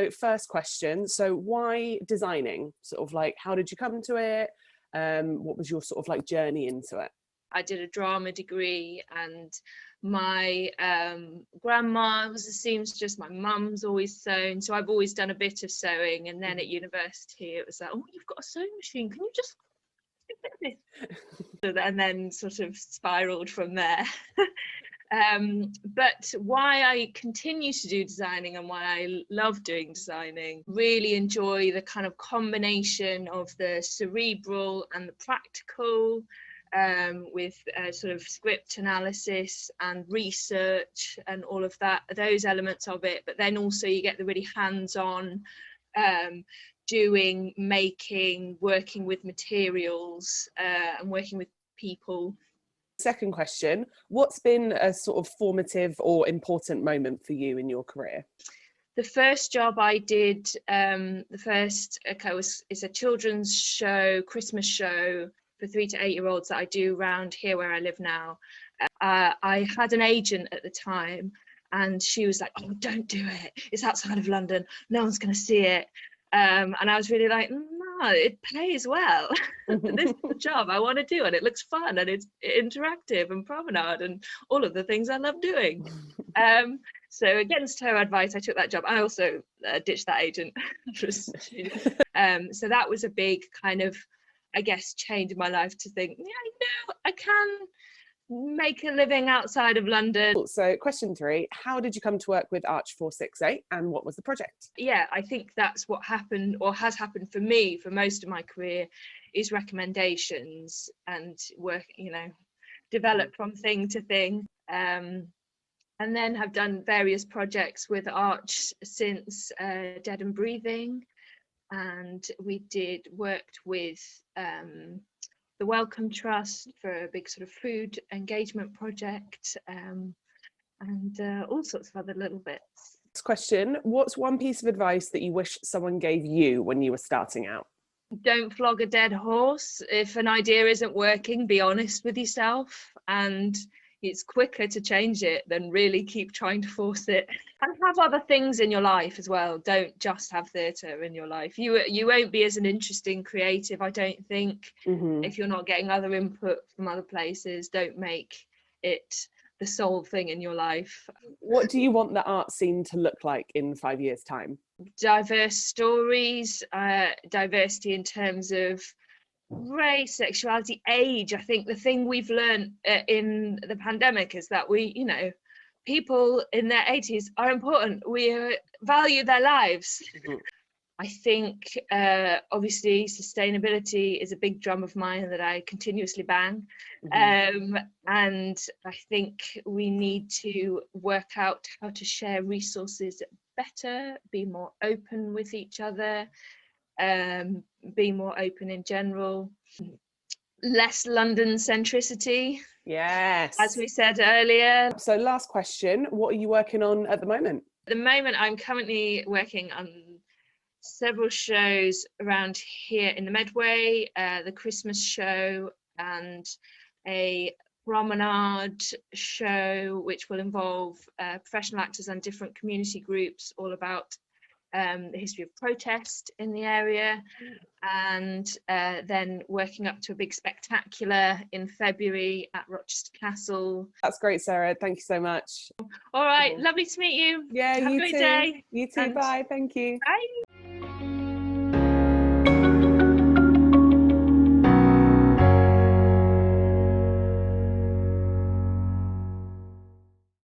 So first question, so why designing? Sort of like, how did you come to it? What was your sort of like journey into it? I did a drama degree, and my grandma was a seamstress, my mum's always sewn, so I've always done a bit of sewing. And then at university it was like, oh, you've got a sewing machine, can you just do a bit of this? And then sort of spiraled from there. But why I continue to do designing and why I love doing designing, really enjoy the kind of combination of the cerebral and the practical, with sort of script analysis and research and all of that, those elements of it. But then also you get the really hands-on doing, making, working with materials, and working with people. Second question, what's been a sort of formative or important moment for you in your career? The first job I did, is a children's show, Christmas show for 3 to 8 year olds that I do around here where I live now. I had an agent at the time, and she was like, oh, don't do it, it's outside of London, no one's going to see it. And I was really like, no, it pays well. This is the job I want to do, and it looks fun, and it's interactive and promenade and all of the things I love doing. So against her advice, I took that job. I also ditched that agent. So that was a big kind of, I guess, change in my life to think, yeah, I can make a living outside of London. So question 3, how did you come to work with Arch 468 and what was the project? Yeah, I think that's what happened, or has happened for me for most of my career, is recommendations and work, develop from thing to thing. And then have done various projects with Arch since Dead and Breathing. And we worked with the Wellcome Trust for a big sort of food engagement project, and all sorts of other little bits. Next question, what's one piece of advice that you wish someone gave you when you were starting out? Don't flog a dead horse. If an idea isn't working, be honest with yourself, and it's quicker to change it than really keep trying to force it. And have other things in your life as well. Don't just have theatre in your life. You won't be as an interesting creative, I don't think, if you're not getting other input from other places. Don't make it the sole thing in your life. What do you want the art scene to look like in 5 years' time? Diverse stories, diversity in terms of race, sexuality, age. I think the thing we've learned in the pandemic is that people in their 80s are important. We value their lives. I think obviously sustainability is a big drum of mine that I continuously bang. And I think we need to work out how to share resources better, be more open with each other, be more open in general, less London centricity. Yes. As we said earlier. So last question, what are you working on at the moment? At the moment, I'm currently working on several shows around here in the Medway, the Christmas show and a promenade show, which will involve professional actors and different community groups, all about the history of protest in the area, and then working up to a big spectacular in February at Rochester Castle. That's great, Sarah. Thank you so much. All right, lovely to meet you. Yeah, Have you a great too. day. You too. Bye. Thank you. Bye.